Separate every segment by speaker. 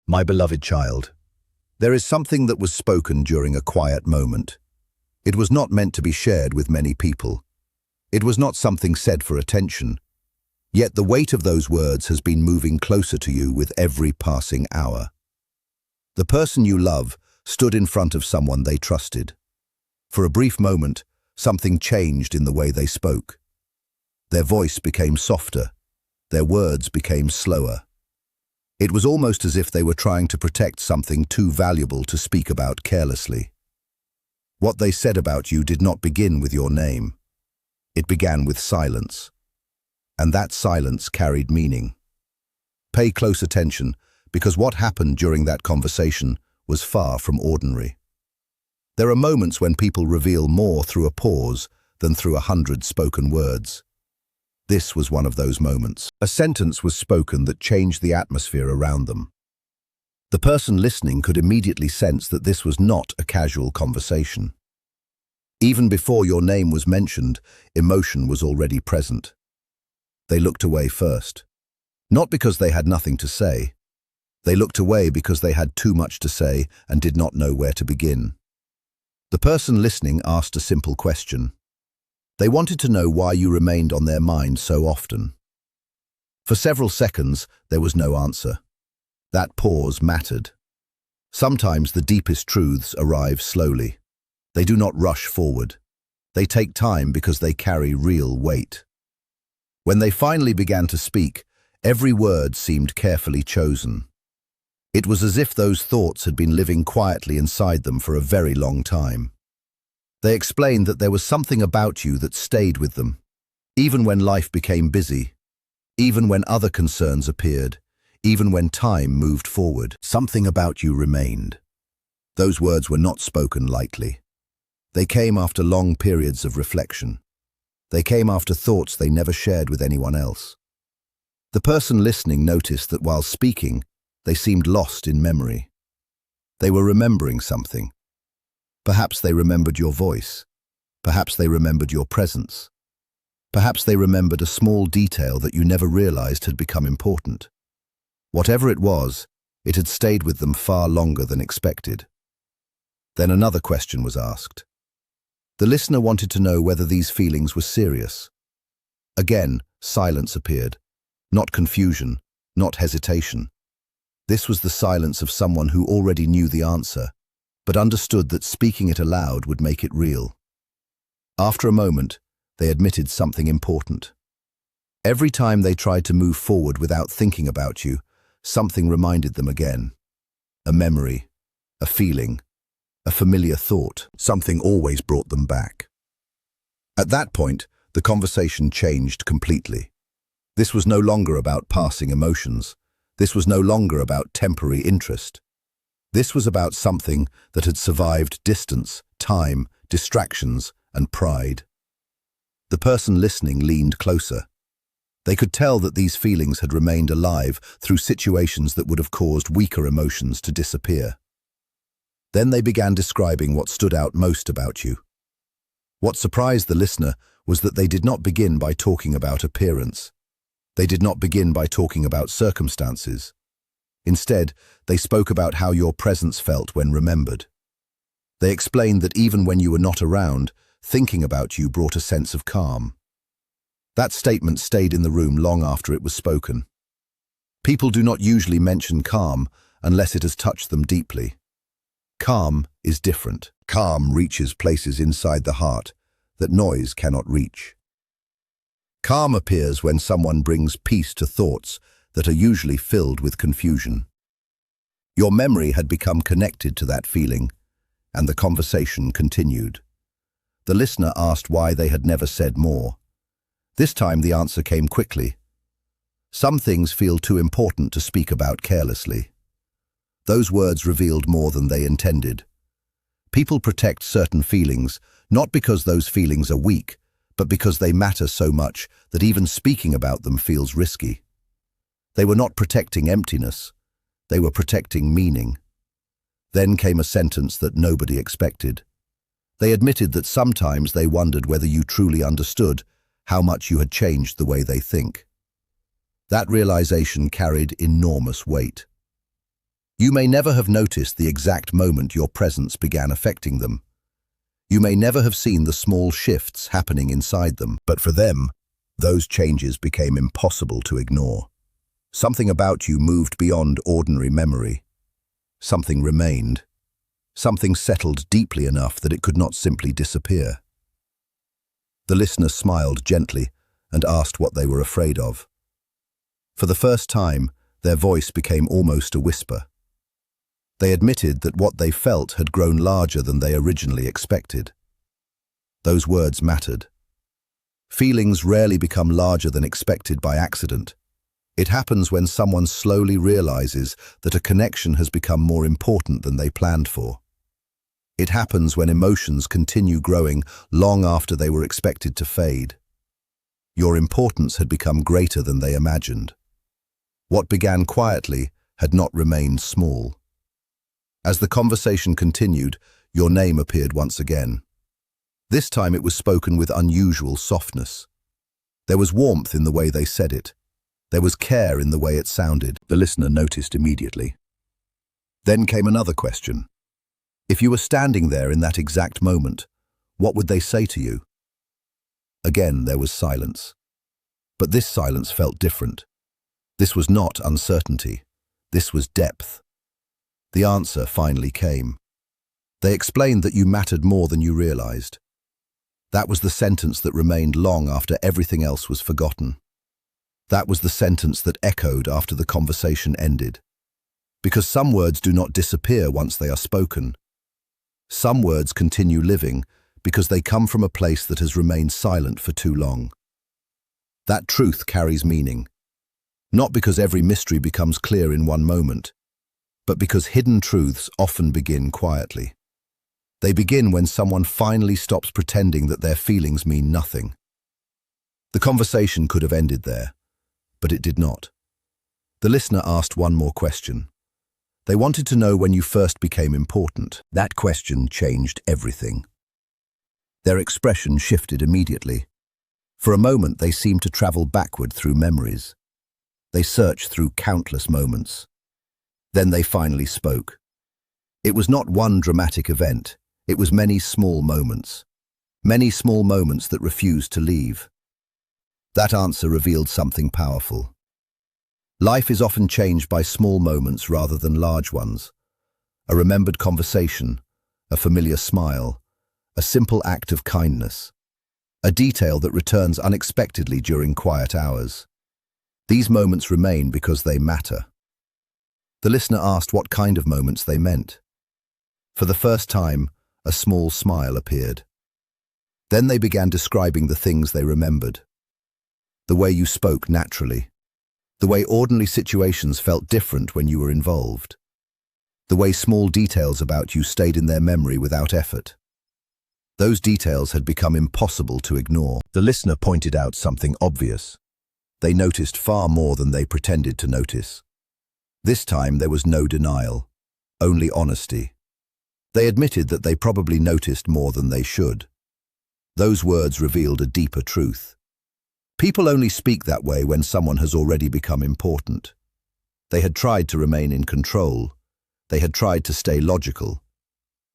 Speaker 1: My beloved child, there is something that was spoken during a quiet moment. It was not meant to be shared with many people. It was not something said for attention. Yet the weight of those words has been moving closer to you with every passing hour. The person you love stood in front of someone they trusted. For a brief moment, something changed in the way they spoke. Their voice became softer. Their words became slower. It was almost as if they were trying to protect something too valuable to speak about carelessly. What they said about you did not begin with your name. It began with silence. And that silence carried meaning. Pay close attention, because what happened during that conversation was far from ordinary. There are moments when people reveal more through a pause than through 100 spoken words. This was one of those moments. A sentence was spoken that changed the atmosphere around them. The person listening could immediately sense that this was not a casual conversation. Even before your name was mentioned, emotion was already present. They looked away first. Not because they had nothing to say. They looked away because they had too much to say and did not know where to begin. The person listening asked a simple question. They wanted to know why you remained on their mind so often. For several seconds, there was no answer. That pause mattered. Sometimes the deepest truths arrive slowly. They do not rush forward. They take time because they carry real weight. When they finally began to speak, every word seemed carefully chosen. It was as if those thoughts had been living quietly inside them for a very long time. They explained that there was something about you that stayed with them, even when life became busy, even when other concerns appeared, even when time moved forward. Something about you remained. Those words were not spoken lightly. They came after long periods of reflection. They came after thoughts they never shared with anyone else. The person listening noticed that while speaking, they seemed lost in memory. They were remembering something. Perhaps they remembered your voice. Perhaps they remembered your presence. Perhaps they remembered a small detail that you never realized had become important. Whatever it was, it had stayed with them far longer than expected. Then another question was asked. The listener wanted to know whether these feelings were serious. Again, silence appeared. Not confusion, not hesitation. This was the silence of someone who already knew the answer, but understood that speaking it aloud would make it real. After a moment, they admitted something important. Every time they tried to move forward without thinking about you, something reminded them again. A memory, a feeling, a familiar thought. Something always brought them back. At that point, the conversation changed completely. This was no longer about passing emotions. This was no longer about temporary interest. This was about something that had survived distance, time, distractions, and pride. The person listening leaned closer. They could tell that these feelings had remained alive through situations that would have caused weaker emotions to disappear. Then they began describing what stood out most about you. What surprised the listener was that they did not begin by talking about appearance. They did not begin by talking about circumstances. Instead, they spoke about how your presence felt when remembered. They explained that even when you were not around, thinking about you brought a sense of calm. That statement stayed in the room long after it was spoken. People do not usually mention calm unless it has touched them deeply. Calm is different. Calm reaches places inside the heart that noise cannot reach. Calm appears when someone brings peace to thoughts that are usually filled with confusion. Your memory had become connected to that feeling, and the conversation continued. The listener asked why they had never said more. This time the answer came quickly. Some things feel too important to speak about carelessly. Those words revealed more than they intended. People protect certain feelings, not because those feelings are weak, but because they matter so much that even speaking about them feels risky. They were not protecting emptiness. They were protecting meaning. Then came a sentence that nobody expected. They admitted that sometimes they wondered whether you truly understood how much you had changed the way they think. That realization carried enormous weight. You may never have noticed the exact moment your presence began affecting them. You may never have seen the small shifts happening inside them, but for them, those changes became impossible to ignore. Something about you moved beyond ordinary memory. Something remained. Something settled deeply enough that it could not simply disappear. The listener smiled gently and asked what they were afraid of. For the first time, their voice became almost a whisper. They admitted that what they felt had grown larger than they originally expected. Those words mattered. Feelings rarely become larger than expected by accident. It happens when someone slowly realizes that a connection has become more important than they planned for. It happens when emotions continue growing long after they were expected to fade. Your importance had become greater than they imagined. What began quietly had not remained small. As the conversation continued, your name appeared once again. This time it was spoken with unusual softness. There was warmth in the way they said it. There was care in the way it sounded. The listener noticed immediately. Then came another question. If you were standing there in that exact moment, what would they say to you? Again, there was silence. But this silence felt different. This was not uncertainty. This was depth. The answer finally came. They explained that you mattered more than you realized. That was the sentence that remained long after everything else was forgotten. That was the sentence that echoed after the conversation ended. Because some words do not disappear once they are spoken. Some words continue living because they come from a place that has remained silent for too long. That truth carries meaning. Not because every mystery becomes clear in one moment, but because hidden truths often begin quietly. They begin when someone finally stops pretending that their feelings mean nothing. The conversation could have ended there, but it did not. The listener asked one more question. They wanted to know when you first became important. That question changed everything. Their expression shifted immediately. For a moment, they seemed to travel backward through memories. They searched through countless moments. Then they finally spoke. It was not one dramatic event. It was many small moments. Many small moments that refused to leave. That answer revealed something powerful. Life is often changed by small moments rather than large ones. A remembered conversation, a familiar smile, a simple act of kindness, a detail that returns unexpectedly during quiet hours. These moments remain because they matter. The listener asked what kind of moments they meant. For the first time, a small smile appeared. Then they began describing the things they remembered. The way you spoke naturally. The way ordinary situations felt different when you were involved. The way small details about you stayed in their memory without effort. Those details had become impossible to ignore. The listener pointed out something obvious. They noticed far more than they pretended to notice. This time there was no denial, only honesty. They admitted that they probably noticed more than they should. Those words revealed a deeper truth. People only speak that way when someone has already become important. They had tried to remain in control. They had tried to stay logical.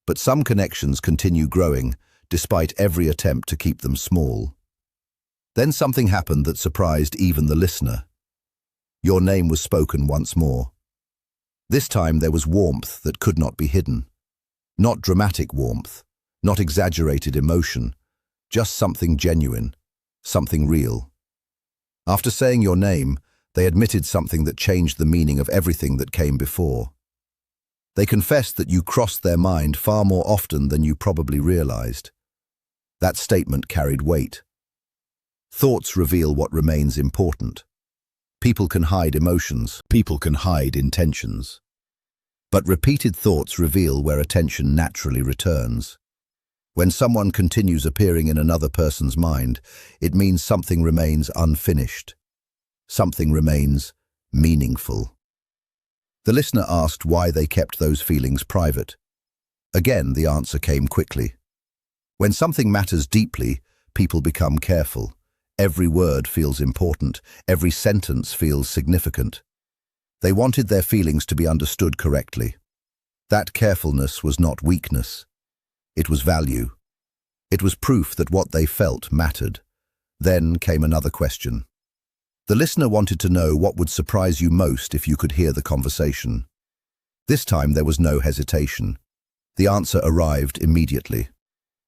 Speaker 1: But some connections continue growing, despite every attempt to keep them small. Then something happened that surprised even the listener. Your name was spoken once more. This time there was warmth that could not be hidden. Not dramatic warmth, not exaggerated emotion, just something genuine, something real. After saying your name, they admitted something that changed the meaning of everything that came before. They confessed that you crossed their mind far more often than you probably realized. That statement carried weight. Thoughts reveal what remains important. People can hide emotions. People can hide intentions. But repeated thoughts reveal where attention naturally returns. When someone continues appearing in another person's mind, it means something remains unfinished. Something remains meaningful. The listener asked why they kept those feelings private. Again, the answer came quickly. When something matters deeply, people become careful. Every word feels important. Every sentence feels significant. They wanted their feelings to be understood correctly. That carefulness was not weakness. It was value. It was proof that what they felt mattered. Then came another question. The listener wanted to know what would surprise you most if you could hear the conversation. This time there was no hesitation. The answer arrived immediately.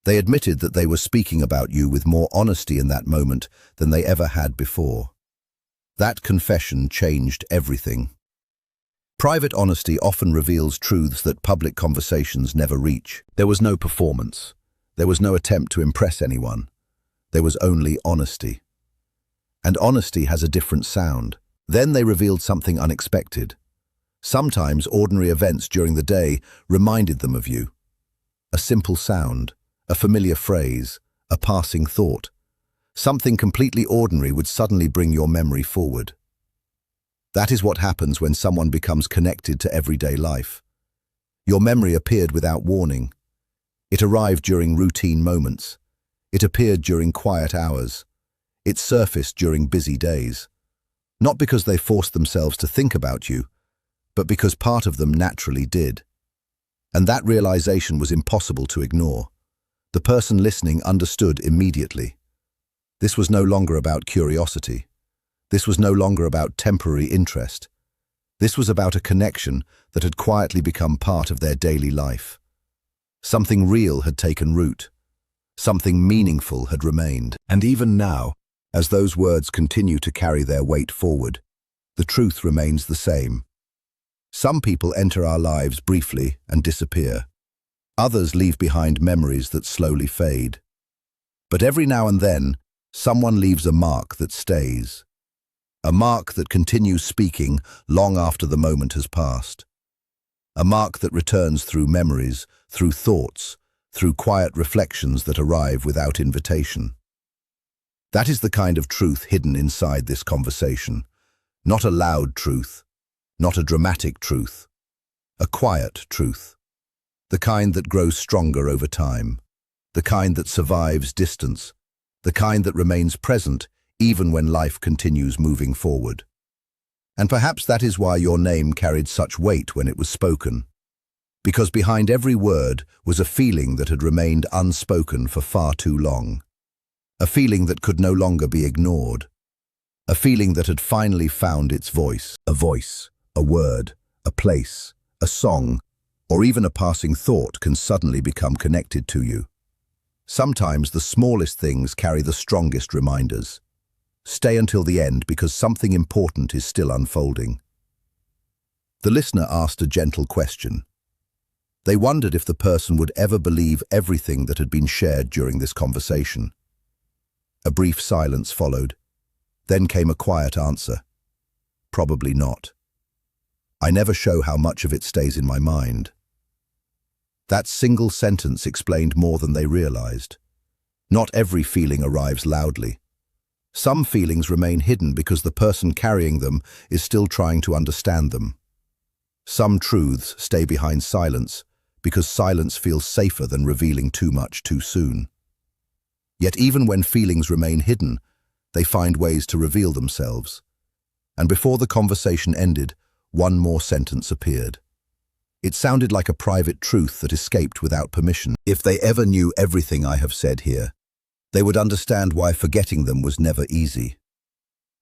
Speaker 1: They admitted that they were speaking about you with more honesty in that moment than they ever had before. That confession changed everything. Private honesty often reveals truths that public conversations never reach. There was no performance. There was no attempt to impress anyone. There was only honesty. And honesty has a different sound. Then they revealed something unexpected. Sometimes ordinary events during the day reminded them of you. A simple sound, a familiar phrase, a passing thought. Something completely ordinary would suddenly bring your memory forward. That is what happens when someone becomes connected to everyday life. Your memory appeared without warning. It arrived during routine moments. It appeared during quiet hours. It surfaced during busy days. Not because they forced themselves to think about you, but because part of them naturally did. And that realization was impossible to ignore. The person listening understood immediately. This was no longer about curiosity. This was no longer about temporary interest. This was about a connection that had quietly become part of their daily life. Something real had taken root. Something meaningful had remained. And even now, as those words continue to carry their weight forward, the truth remains the same. Some people enter our lives briefly and disappear. Others leave behind memories that slowly fade. But every now and then, someone leaves a mark that stays. A mark that continues speaking long after the moment has passed. A mark that returns through memories, through thoughts, through quiet reflections that arrive without invitation. That is the kind of truth hidden inside this conversation. Not a loud truth, not a dramatic truth, a quiet truth. The kind that grows stronger over time, the kind that survives distance, the kind that remains present even when life continues moving forward. And perhaps that is why your name carried such weight when it was spoken. Because behind every word was a feeling that had remained unspoken for far too long. A feeling that could no longer be ignored. A feeling that had finally found its voice. A voice, a word, a place, a song, or even a passing thought can suddenly become connected to you. Sometimes the smallest things carry the strongest reminders. Stay until the end because something important is still unfolding. The listener asked a gentle question. They wondered if the person would ever believe everything that had been shared during this conversation. A brief silence followed. Then came a quiet answer. Probably not. I never show how much of it stays in my mind. That single sentence explained more than they realized. Not every feeling arrives loudly. Some feelings remain hidden because the person carrying them is still trying to understand them. Some truths stay behind silence because silence feels safer than revealing too much too soon. Yet even when feelings remain hidden, they find ways to reveal themselves. And before the conversation ended, one more sentence appeared. It sounded like a private truth that escaped without permission. If they ever knew everything I have said here, they would understand why forgetting them was never easy.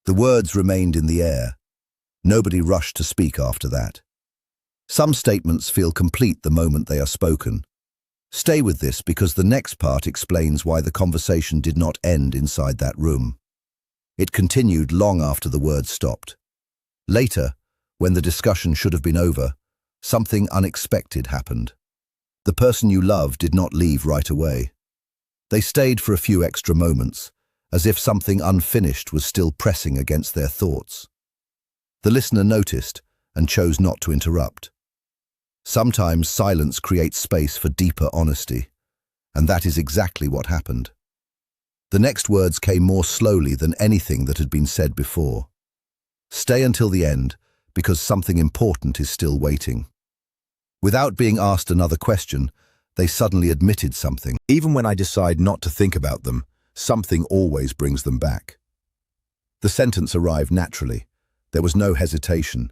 Speaker 1: The words remained in the air. Nobody rushed to speak after that. Some statements feel complete the moment they are spoken. Stay with this because the next part explains why the conversation did not end inside that room. It continued long after the words stopped. Later, when the discussion should have been over, something unexpected happened. The person you love did not leave right away. They stayed for a few extra moments, as if something unfinished was still pressing against their thoughts. The listener noticed and chose not to interrupt. Sometimes silence creates space for deeper honesty, and that is exactly what happened. The next words came more slowly than anything that had been said before. Stay until the end, because something important is still waiting. Without being asked another question, they suddenly admitted something. Even when I decide not to think about them, something always brings them back. The sentence arrived naturally. There was no hesitation.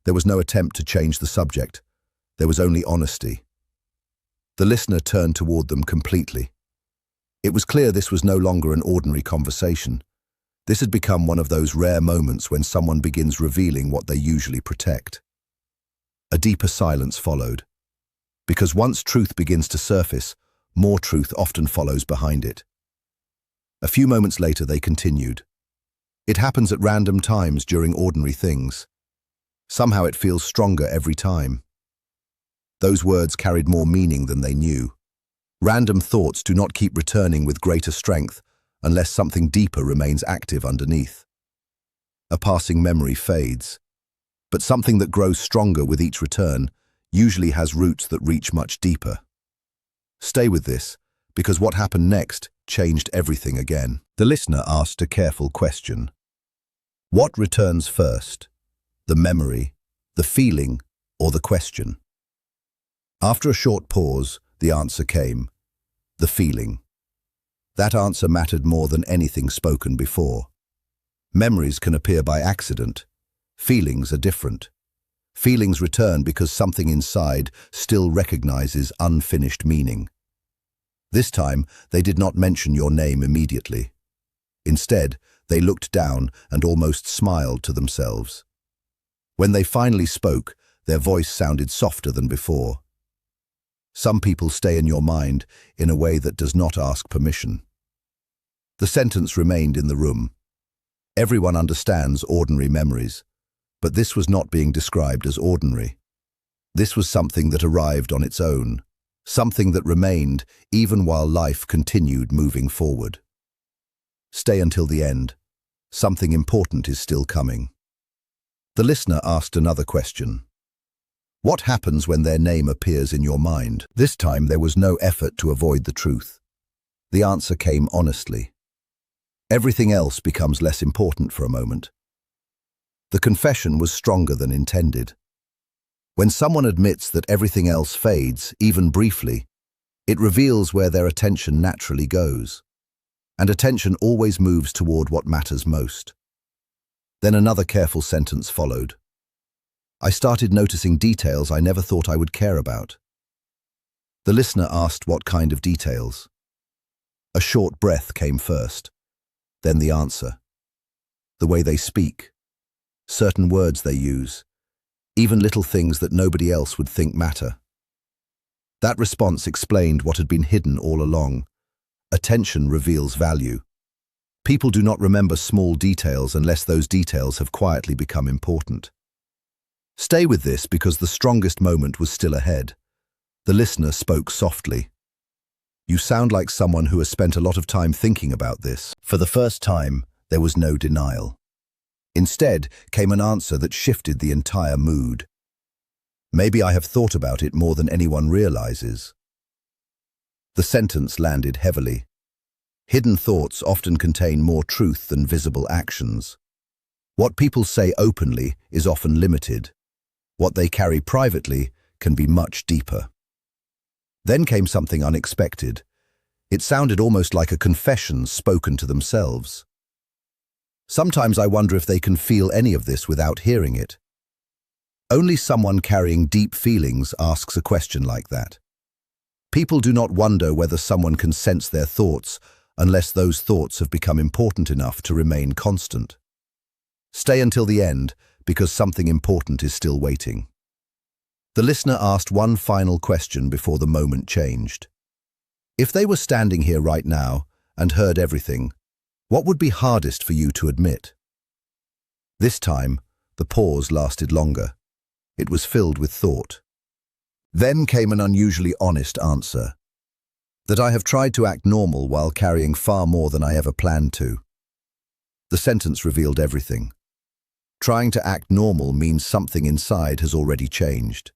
Speaker 1: There was no attempt to change the subject. There was only honesty. The listener turned toward them completely. It was clear this was no longer an ordinary conversation. This had become one of those rare moments when someone begins revealing what they usually protect. A deeper silence followed. Because once truth begins to surface, more truth often follows behind it. A few moments later, they continued. It happens at random times during ordinary things. Somehow it feels stronger every time. Those words carried more meaning than they knew. Random thoughts do not keep returning with greater strength unless something deeper remains active underneath. A passing memory fades, but something that grows stronger with each return usually has roots that reach much deeper. Stay with this, because what happened next changed everything again. The listener asked a careful question. What returns first? The memory, the feeling, or the question? After a short pause, the answer came. The feeling. That answer mattered more than anything spoken before. Memories can appear by accident. Feelings are different. Feelings return because something inside still recognizes unfinished meaning. This time, they did not mention your name immediately. Instead, they looked down and almost smiled to themselves. When they finally spoke, their voice sounded softer than before. Some people stay in your mind in a way that does not ask permission. The sentence remained in the room. Everyone understands ordinary memories, but this was not being described as ordinary. This was something that arrived on its own, something that remained even while life continued moving forward. Stay until the end. Something important is still coming. The listener asked another question. What happens when their name appears in your mind? This time there was no effort to avoid the truth. The answer came honestly. Everything else becomes less important for a moment. The confession was stronger than intended. When someone admits that everything else fades, even briefly, it reveals where their attention naturally goes. And attention always moves toward what matters most. Then another careful sentence followed. I started noticing details I never thought I would care about. The listener asked what kind of details. A short breath came first, then the answer. The way they speak, certain words they use, even little things that nobody else would think matter. That response explained what had been hidden all along. Attention reveals value. People do not remember small details unless those details have quietly become important. Stay with this because the strongest moment was still ahead. The listener spoke softly. You sound like someone who has spent a lot of time thinking about this. For the first time, there was no denial. Instead came an answer that shifted the entire mood. Maybe I have thought about it more than anyone realizes. The sentence landed heavily. Hidden thoughts often contain more truth than visible actions. What people say openly is often limited. What they carry privately can be much deeper. Then came something unexpected. It sounded almost like a confession spoken to themselves. Sometimes I wonder if they can feel any of this without hearing it. Only someone carrying deep feelings asks a question like that. People do not wonder whether someone can sense their thoughts unless those thoughts have become important enough to remain constant. Stay until the end, because something important is still waiting. The listener asked one final question before the moment changed. If they were standing here right now and heard everything, what would be hardest for you to admit? This time, the pause lasted longer. It was filled with thought. Then came an unusually honest answer. That I have tried to act normal while carrying far more than I ever planned to. The sentence revealed everything. Trying to act normal means something inside has already changed.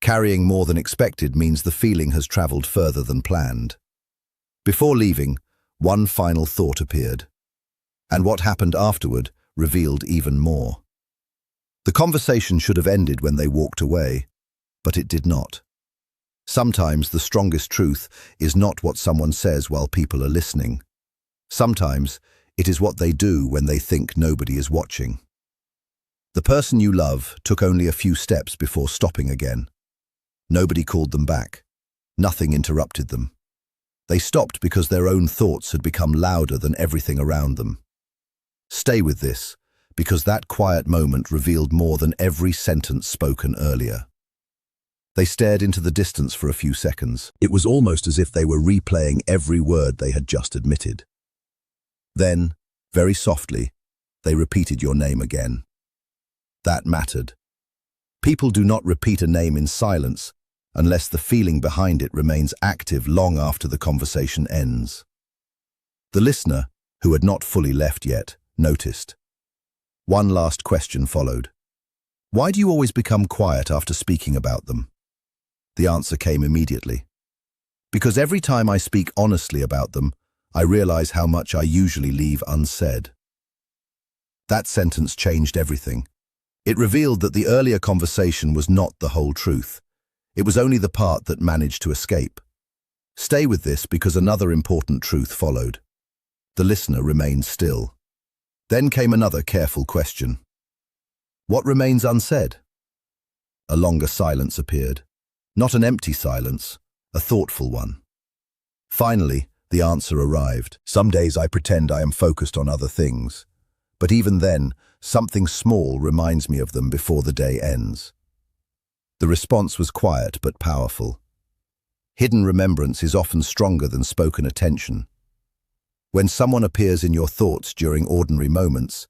Speaker 1: Carrying more than expected means the feeling has traveled further than planned. Before leaving, one final thought appeared. And what happened afterward revealed even more. The conversation should have ended when they walked away, but it did not. Sometimes the strongest truth is not what someone says while people are listening. Sometimes it is what they do when they think nobody is watching. The person you love took only a few steps before stopping again. Nobody called them back. Nothing interrupted them. They stopped because their own thoughts had become louder than everything around them. Stay with this, because that quiet moment revealed more than every sentence spoken earlier. They stared into the distance for a few seconds. It was almost as if they were replaying every word they had just admitted. Then, very softly, they repeated your name again. That mattered. People do not repeat a name in silence unless the feeling behind it remains active long after the conversation ends. The listener, who had not fully left yet, noticed. One last question followed. Why do you always become quiet after speaking about them? The answer came immediately. Because every time I speak honestly about them, I realize how much I usually leave unsaid. That sentence changed everything. It revealed that the earlier conversation was not the whole truth. It was only the part that managed to escape. Stay with this because another important truth followed. The listener remained still. Then came another careful question. What remains unsaid? A longer silence appeared. Not an empty silence, a thoughtful one. Finally, the answer arrived. Some days I pretend I am focused on other things, but even then, something small reminds me of them before the day ends. The response was quiet but powerful. Hidden remembrance is often stronger than spoken attention. When someone appears in your thoughts during ordinary moments,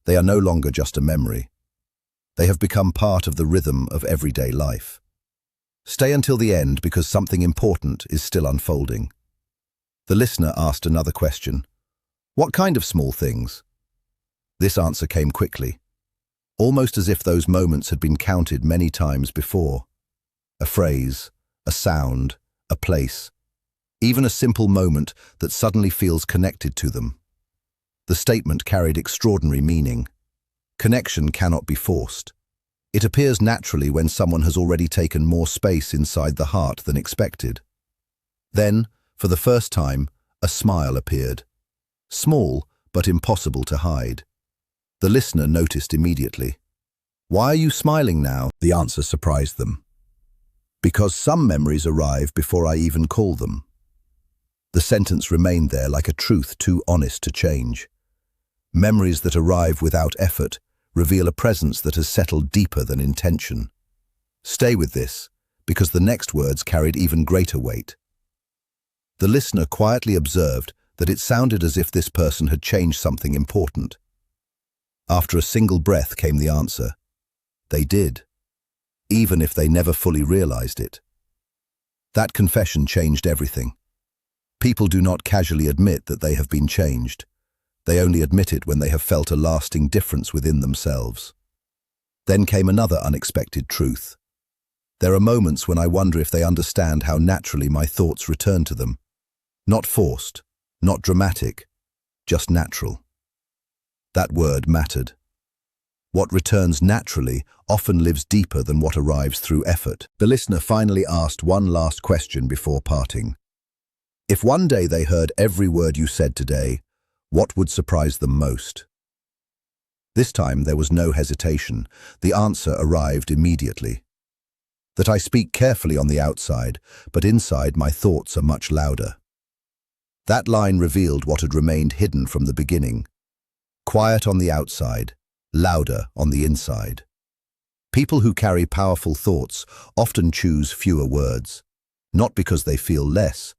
Speaker 1: they are no longer just a memory. They have become part of the rhythm of everyday life. Stay until the end because something important is still unfolding. The listener asked another question. What kind of small things? This answer came quickly, almost as if those moments had been counted many times before. A phrase, a sound, a place, even a simple moment that suddenly feels connected to them. The statement carried extraordinary meaning. Connection cannot be forced. It appears naturally when someone has already taken more space inside the heart than expected. Then, for the first time, a smile appeared. Small, but impossible to hide. The listener noticed immediately. Why are you smiling now? The answer surprised them. Because some memories arrive before I even call them. The sentence remained there like a truth too honest to change. Memories that arrive without effort reveal a presence that has settled deeper than intention. Stay with this, because the next words carried even greater weight. The listener quietly observed that it sounded as if this person had changed something important. After a single breath came the answer. They did, even if they never fully realized it. That confession changed everything. People do not casually admit that they have been changed. They only admit it when they have felt a lasting difference within themselves. Then came another unexpected truth. There are moments when I wonder if they understand how naturally my thoughts return to them. Not forced, not dramatic, just natural. That word mattered. What returns naturally often lives deeper than what arrives through effort. The listener finally asked one last question before parting. If one day they heard every word you said today, what would surprise them most? This time there was no hesitation. The answer arrived immediately. That I speak carefully on the outside, but inside my thoughts are much louder. That line revealed what had remained hidden from the beginning. Quiet on the outside, louder on the inside. People who carry powerful thoughts often choose fewer words, not because they feel less,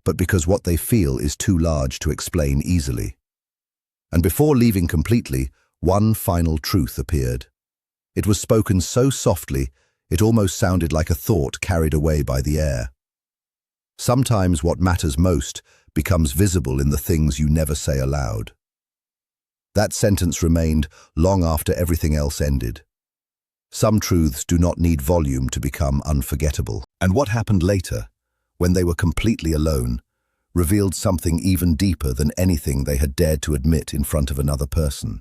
Speaker 1: but because what they feel is too large to explain easily. And before leaving completely, one final truth appeared. It was spoken so softly, it almost sounded like a thought carried away by the air. Sometimes what matters most becomes visible in the things you never say aloud. That sentence remained long after everything else ended. Some truths do not need volume to become unforgettable. And what happened later, when they were completely alone, revealed something even deeper than anything they had dared to admit in front of another person.